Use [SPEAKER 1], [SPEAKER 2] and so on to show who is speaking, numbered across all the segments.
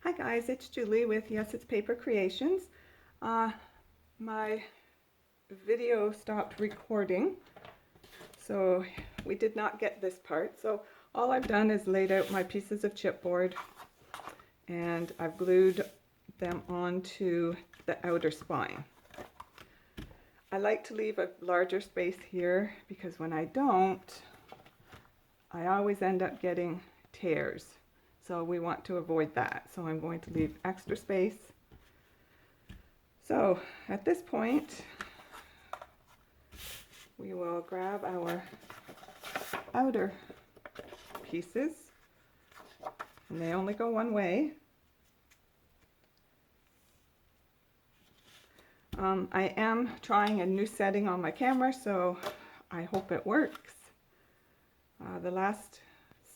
[SPEAKER 1] Hi guys, it's Julie with Yes It's Paper Creations. My video stopped recording, so we did not get this part. So all I've done is laid out my pieces of chipboard and I've glued them onto the outer spine. I like to leave a larger space here because when I don't, I always end up getting tears. So we want to avoid that. So I'm going to leave extra space. So at this point, we will grab our outer pieces, and they only go one way. I am trying a new setting on my camera, so I hope it works. The last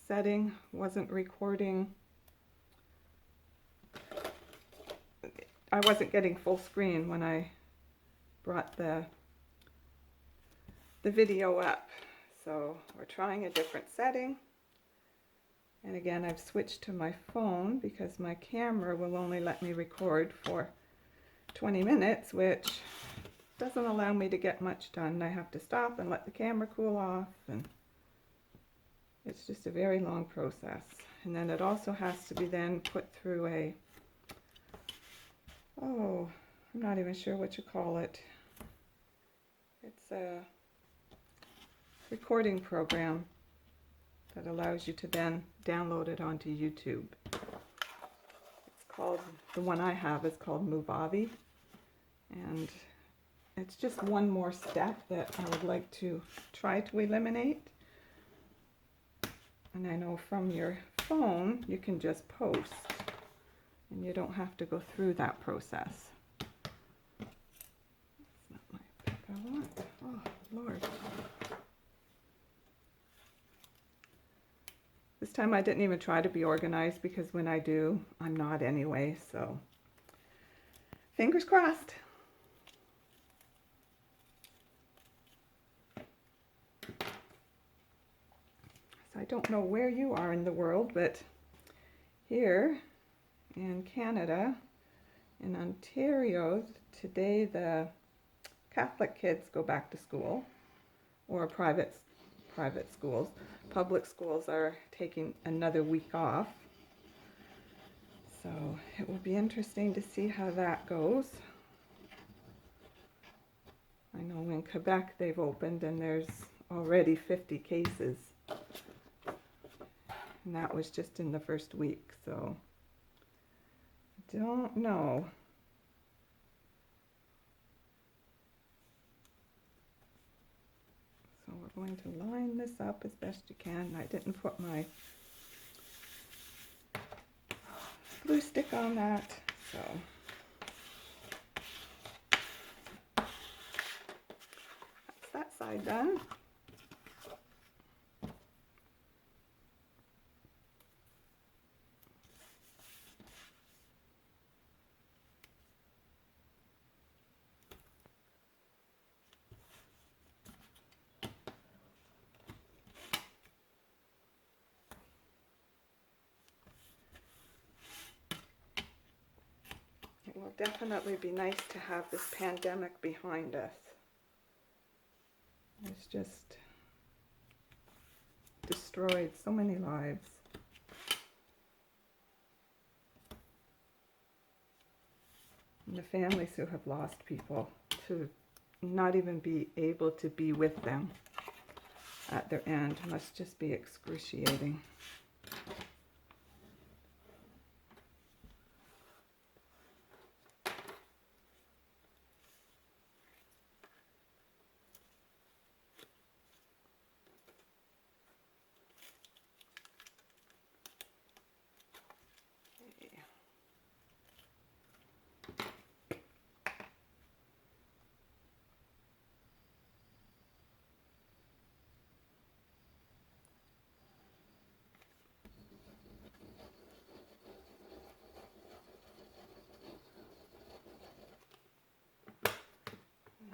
[SPEAKER 1] setting wasn't recording. I wasn't getting full screen when I brought the video up. So we're trying a different setting. And again, I've switched to my phone because my camera will only let me record for 20 minutes, which doesn't allow me to get much done. I have to stop and let the camera cool off, and it's just a very long process. And then it also has to be then put through a, I'm not even sure what you call it. It's a recording program that allows you to then download it onto YouTube. It's called, the one I have is called Movavi, and it's just one more step that I would like to try to eliminate. And I know from your phone you can just post and you don't have to go through that process. That's not my pick I want. Oh Lord. This time I didn't even try to be organized because when I do, I'm not anyway, so fingers crossed. So I don't know where you are in the world, but here in Canada, in Ontario, today the Catholic kids go back to school, or private schools. Public schools are taking another week off. So it will be interesting to see how that goes. I know in Quebec they've opened and there's already 50 cases. And that was just in the first week, so I don't know. So we're going to line this up as best you can. I didn't put my glue stick on that, so that's that side done. It will definitely be nice to have this pandemic behind us. It's just destroyed so many lives. And the families who have lost people, to not even be able to be with them at their end must just be excruciating.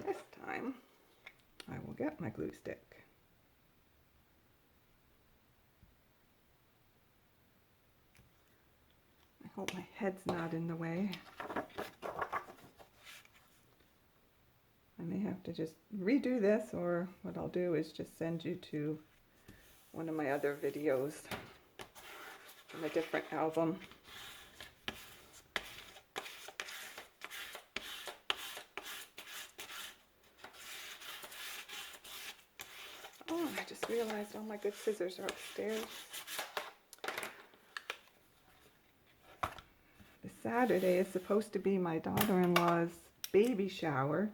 [SPEAKER 1] This time I will get my glue stick. I hope my head's not in the way. I may have to just redo this, or what I'll do is just send you to one of my other videos from a different album. Oh, I just realized all my good scissors are upstairs. This Saturday is supposed to be my daughter-in-law's baby shower.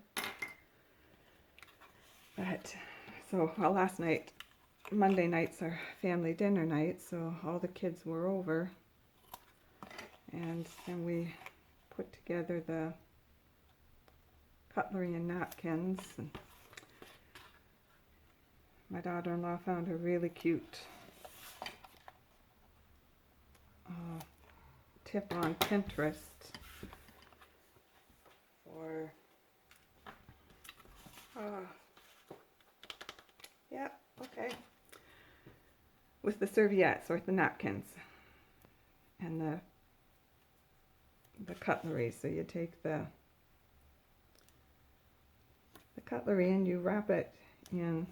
[SPEAKER 1] But, well, last night, Monday night's our family dinner night, so all the kids were over. And then we put together the cutlery and napkins. And my daughter-in-law found a really cute tip on Pinterest for, yeah, okay, with the serviettes or the napkins and the cutlery. So you take the cutlery and you wrap it in,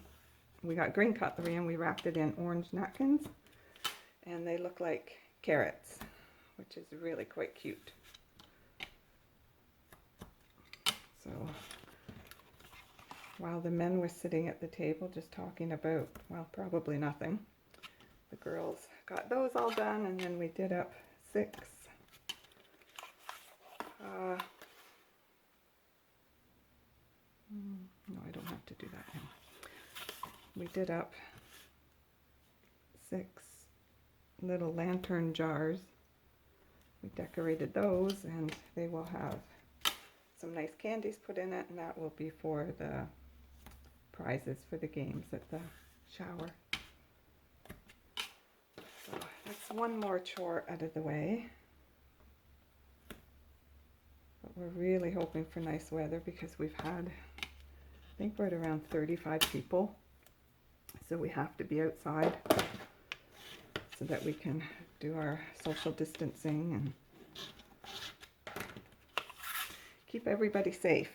[SPEAKER 1] we got green cutlery and we wrapped it in orange napkins, and they look like carrots, which is really quite cute. So while the men were sitting at the table just talking about, well, probably nothing, the girls got those all done, and then we did up 6 no, I don't have to do that now. We did up 6 little lantern jars. We decorated those, and they will have some nice candies put in it, and that will be for the prizes for the games at the shower. So that's one more chore out of the way. But we're really hoping for nice weather because we've had, I think we're at around 35 people. So we have to be outside so that we can do our social distancing and keep everybody safe.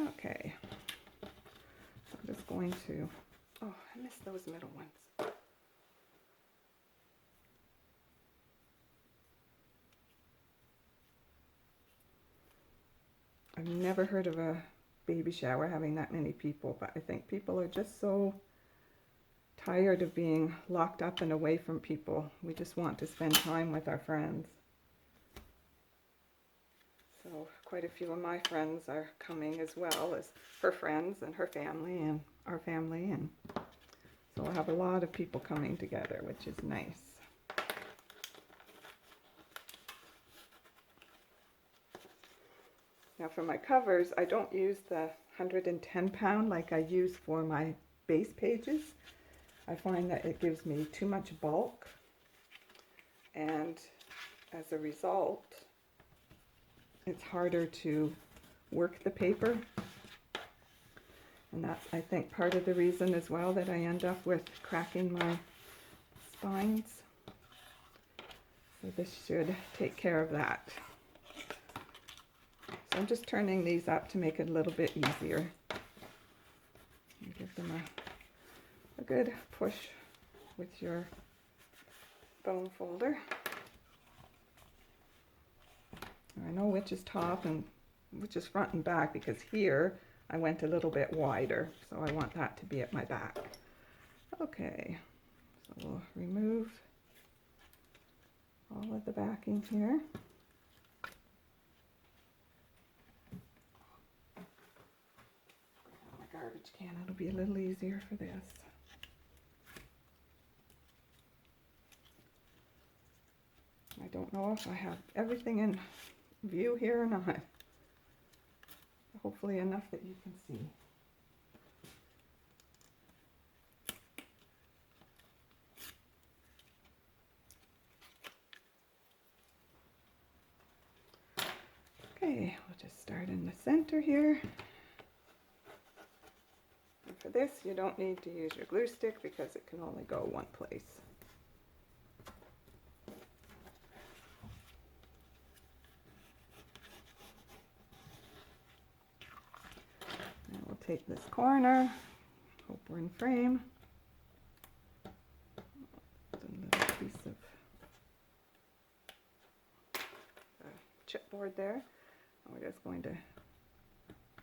[SPEAKER 1] Okay, so I'm just going to, oh, I missed those middle ones. I've never heard of a baby shower having that many people, but I think people are just so tired of being locked up and away from people. We just want to spend time with our friends. So quite a few of my friends are coming, as well as her friends and her family and our family, and so we'll have a lot of people coming together, which is nice. Now for my covers, I don't use the 110 pound like I use for my base pages. I find that it gives me too much bulk, and as a result, it's harder to work the paper. And that's, I think, part of the reason as well that I end up with cracking my spines. So this should take care of that. So I'm just turning these up to make it a little bit easier. And give them a good push with your bone folder. I know which is top and which is front and back, because here I went a little bit wider, so I want that to be at my back. Okay, so we'll remove all of the backing here. My garbage can, it'll be a little easier for this. I don't know if I have everything in view here or not. Hopefully enough that you can see. Okay, we'll just start in the center here. And for this, you don't need to use your glue stick because it can only go one place. take this corner, hope we're in frame. There's a little piece of chipboard there. And we're just going to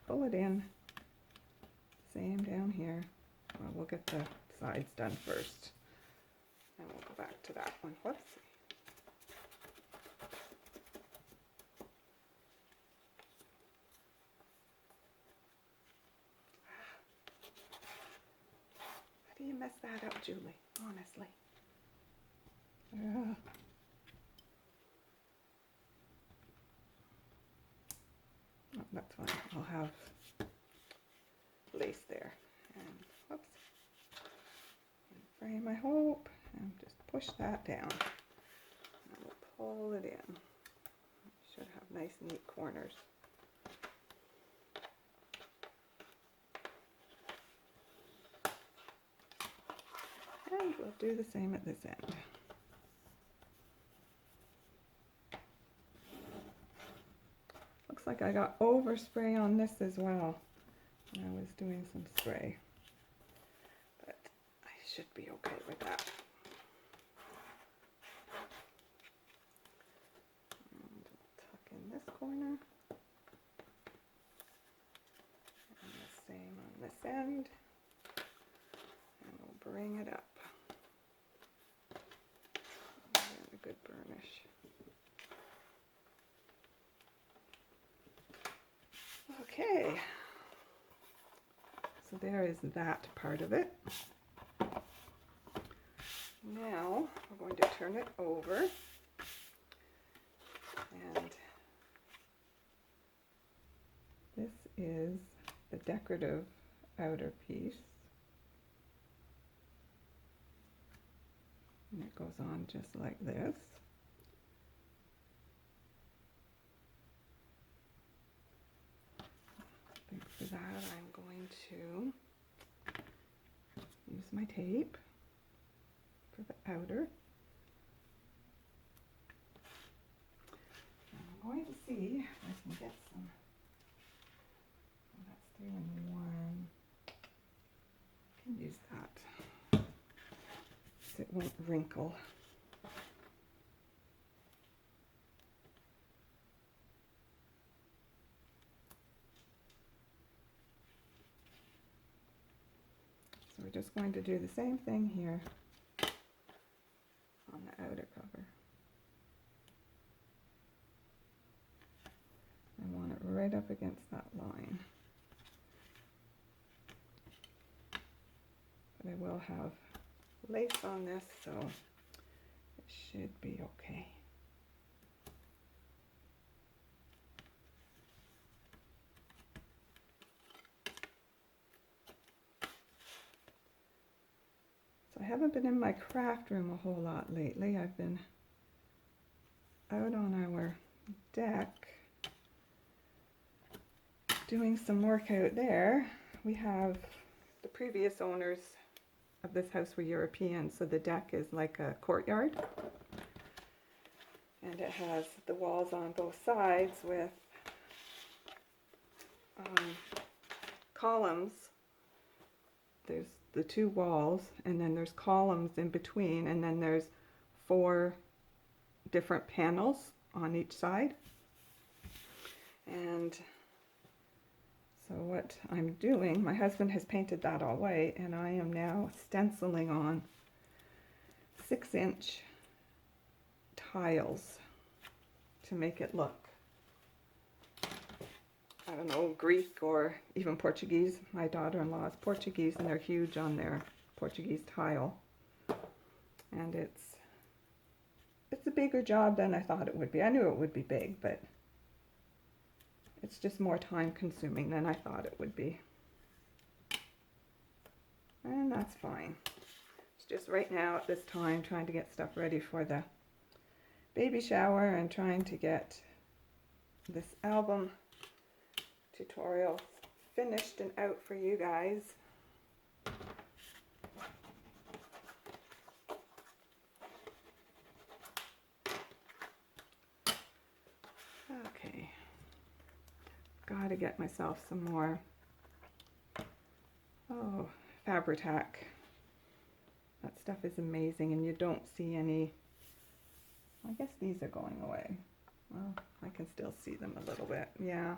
[SPEAKER 1] pull it in. Same down here. Well, we'll get the sides done first. And we'll go back to that one. Whoops. How do you mess that up, Julie? Honestly. Oh, that's fine. I'll have lace there. And whoops. In frame, I hope. And just push that down. And we'll pull it in. Should have nice, neat corners. And we'll do the same at this end. Looks like I got overspray on this as well. I was doing some spray. But I should be okay with that. And we'll tuck in this corner. And the same on this end. And we'll bring it up. And a good burnish. Okay, so there is that part of it. Now we're going to turn it over, and this is the decorative outer piece, and it goes on just like this. For that, I'm going to use my tape for the outer. And I'm going to see if I can get some. Oh, that's 3-in-1. I can use that so it won't wrinkle. We're just going to do the same thing here on the outer cover. I want it right up against that line. But I will have lace on this, so it should be okay. I haven't been in my craft room a whole lot lately. I've been out on our deck doing some work out there. We have the previous owners of this house were European, so the deck is like a courtyard. And it has the walls on both sides with columns. There's the two walls, and then there's columns in between, and then there's 4 different panels on each side. And so what I'm doing, my husband has painted that all white, and I am now stenciling on 6-inch tiles to make it look, I don't know, Greek or even Portuguese. My daughter-in-law is Portuguese, and they're huge on their Portuguese tile. And it's a bigger job than I thought it would be. I knew it would be big, but it's just more time consuming than I thought it would be. And that's fine. It's just right now at this time trying to get stuff ready for the baby shower and trying to get this album tutorial finished and out for you guys. Okay, gotta get myself some more Oh, Fabri-Tac. That stuff is amazing, and you don't see any, I guess these are going away. Well, I can still see them a little bit. Yeah,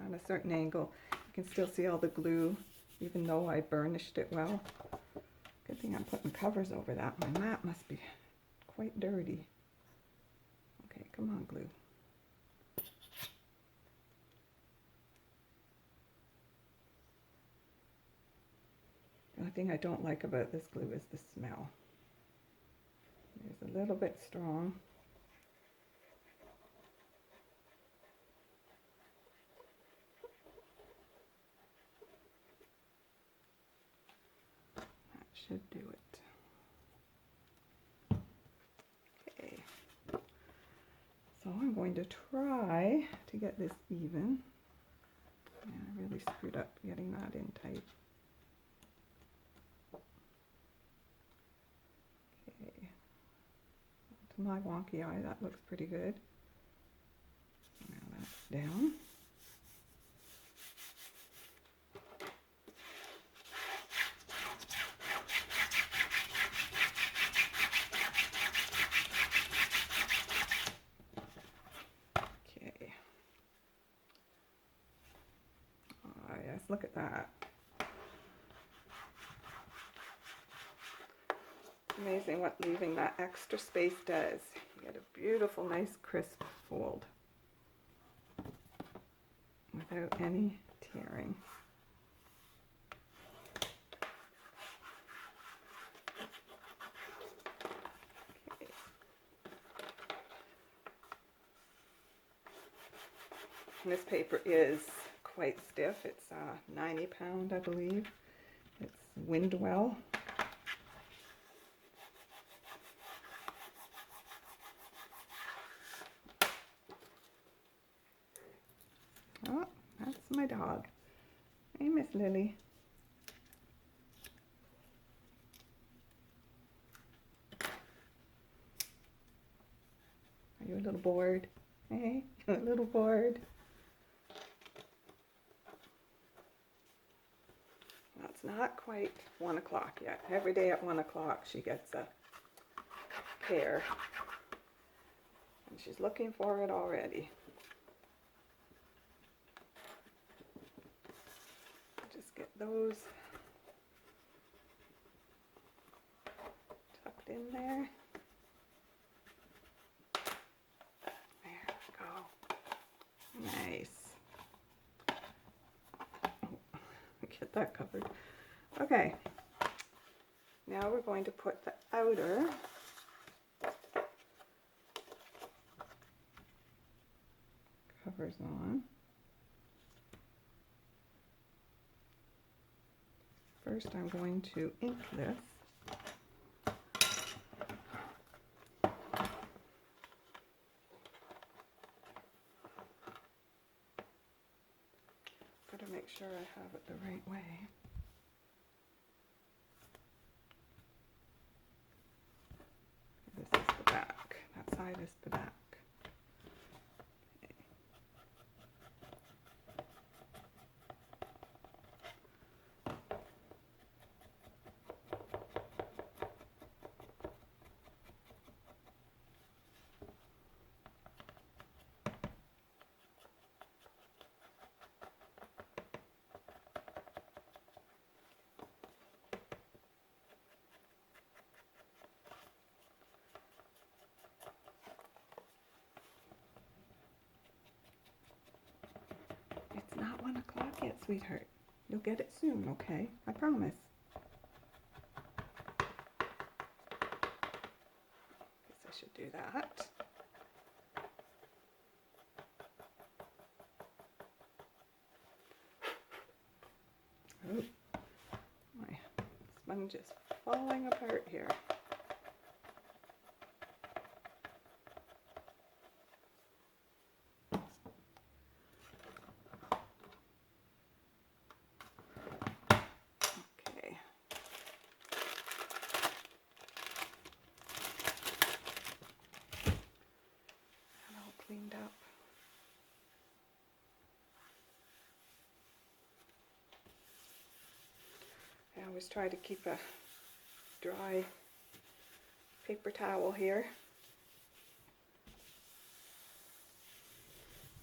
[SPEAKER 1] on a certain angle. You can still see all the glue, even though I burnished it well. Good thing I'm putting covers over that. My mat must be quite dirty. Okay, come on, glue. The only thing I don't like about this glue is the smell. It's a little bit strong. That should do it. Okay. So I'm going to try to get this even. Yeah, I really screwed up getting that in tight. Okay. To my wonky eye, that looks pretty good. Now that's down. Okay. Oh yes, look at that. Amazing what leaving that extra space does. You get a beautiful, nice, crisp fold without any tearing. Okay. And this paper is quite stiff. It's 90 pound, I believe. It's Windwell. Oh, that's my dog. Hey, Miss Lily. Are you a little bored? Hey, you a little bored? That's not quite 1 o'clock yet. Every day at 1 o'clock she gets a pear. And she's looking for it already. Just get those tucked in there. There we go. Nice. Get that covered. Okay. Now we're going to put the outer covers on. First I'm going to ink this. Gotta make sure I have it the right way. This is the back. That side is the back. Okay. It's not 1 o'clock yet, sweetheart. You'll get it soon, okay? I promise. Guess I should do that. Oh, my sponge is falling apart here. Okay. And all cleaned up. always try to keep a dry paper towel here.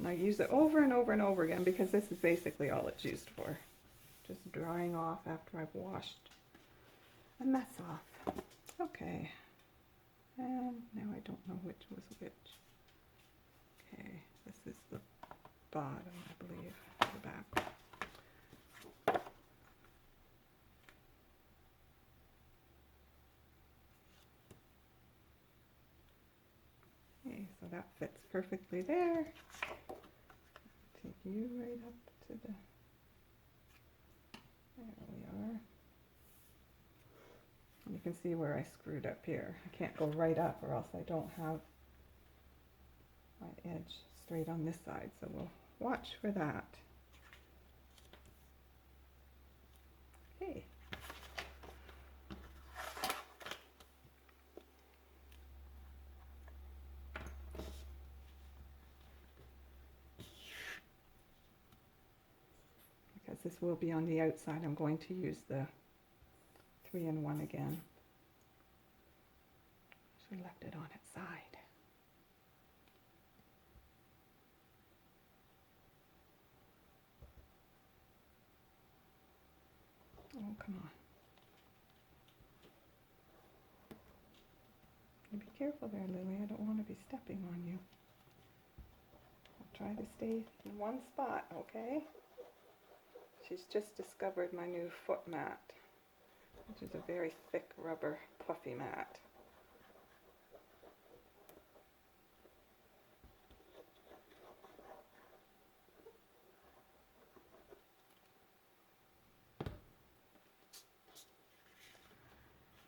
[SPEAKER 1] And I use it over and over and over again because this is basically all it's used for. Just drying off after I've washed a mess off. Okay, and now I don't know which was which. Okay, this is the bottom, I believe, the back. Okay, so that fits perfectly there. Take you right up to the, there we are. You can see where I screwed up here. I can't go right up or else I don't have my edge straight on this side, so we'll watch for that. Okay. Because this will be on the outside, I'm going to use the 3-in-1 again. Should have left it on its side. Oh, come on. You be careful there, Lily. I don't want to be stepping on you. I'll try to stay in one spot, okay? She's just discovered my new foot mat, which is a very thick rubber puffy mat.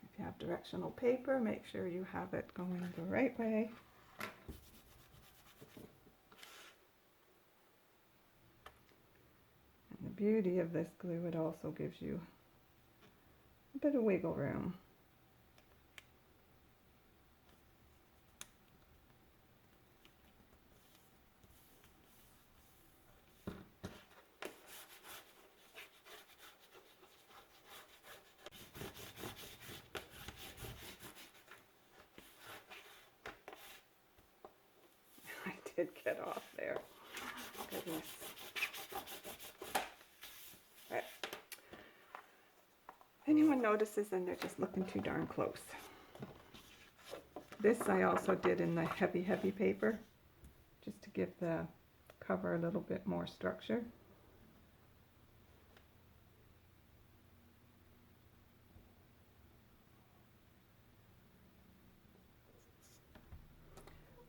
[SPEAKER 1] If you have directional paper, make sure you have it going the right way. And the beauty of this glue, it also gives you a bit of wiggle room. I did get off there. Goodness. Right. If anyone notices, then they're just looking too darn close. This I also did in the heavy paper, just to give the cover a little bit more structure.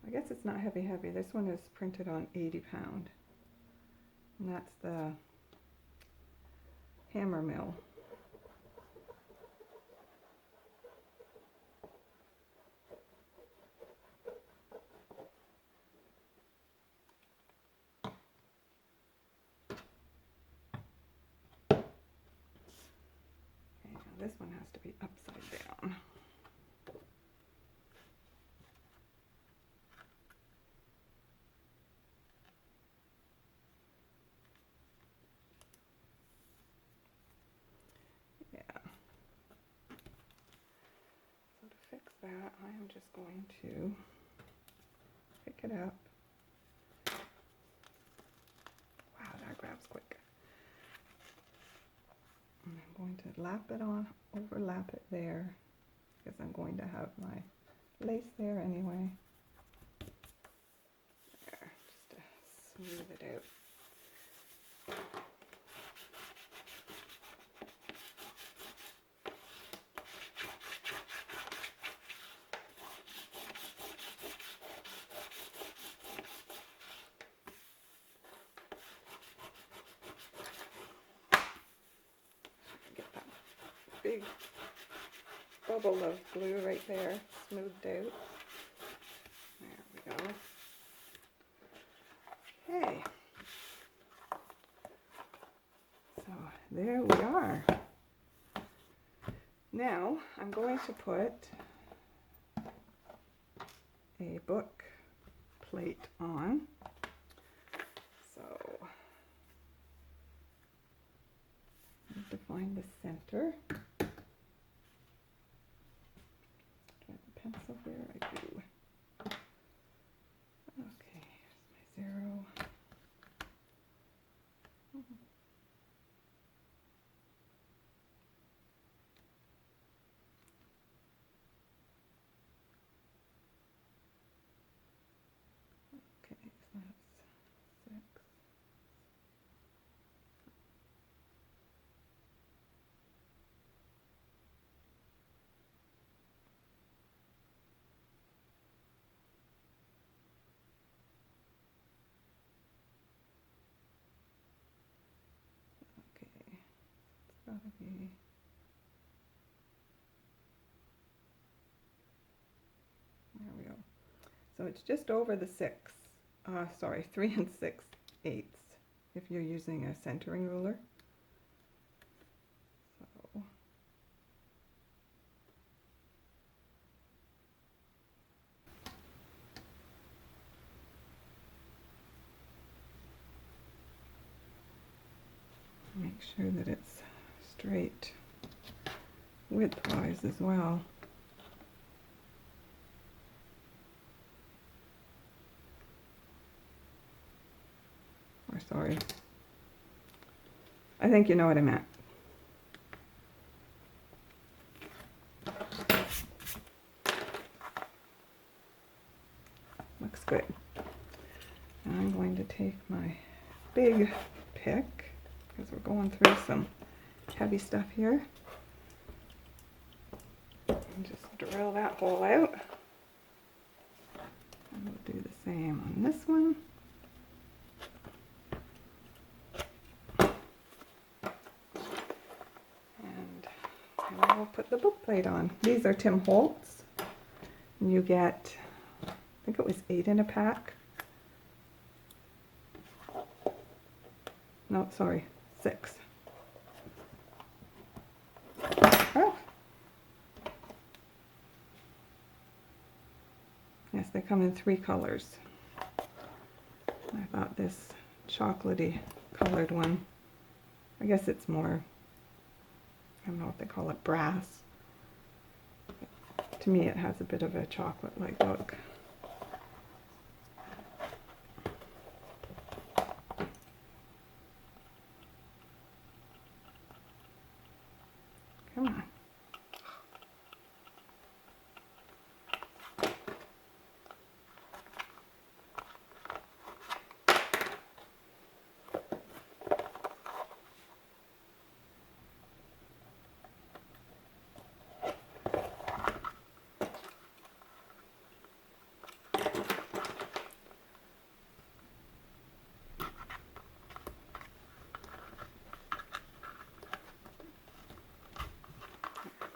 [SPEAKER 1] I guess it's not heavy. This one is printed on 80 pound. And that's the hammer mill. Okay, now this one has to be upside down. That I am just going to pick it up. Wow, that grabs quick. And I'm going to lap it on, overlap it there, because I'm going to have my lace there anyway. There, just to smooth it out. Big bubble of glue right there, smoothed out. There we go. Okay. So there we are. Now I'm going to put a book plate on. So I need to find the center. gotta be. There we go. So it's just over the 3 6/8 if you're using a centering ruler. So make sure that it's straight widthwise as well. Or sorry, I think you know what I meant. Looks good. Now I'm going to take my big pick, because we're going through some heavy stuff here, and just drill that hole out. And we'll do the same on this one. And we'll put the book plate on. These are Tim Holtz. And you get, I think it was 8 in a pack. No, sorry, 6. Oh. Yes, they come in 3 colors. I thought this chocolatey colored one, I guess it's more, I don't know what they call it, brass. But to me it has a bit of a chocolate-like look. Come on.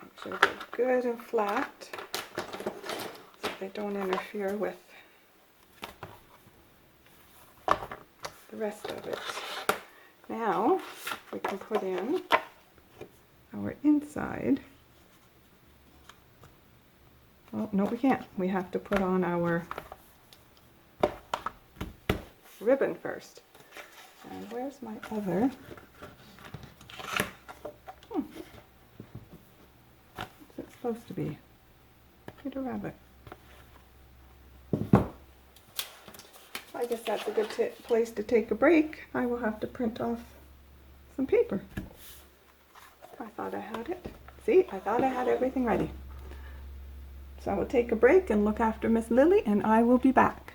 [SPEAKER 1] Make sure they're good and flat so they don't interfere with the rest of it. Now we can put in our inside. Oh, no, we can't. We have to put on our ribbon first. And where's my other? What's it supposed to be? Peter Rabbit. I guess that's a good place to take a break. I will have to print off some paper. I thought I had it. See, I thought I had everything ready. So I will take a break and look after Miss Lily, and I will be back.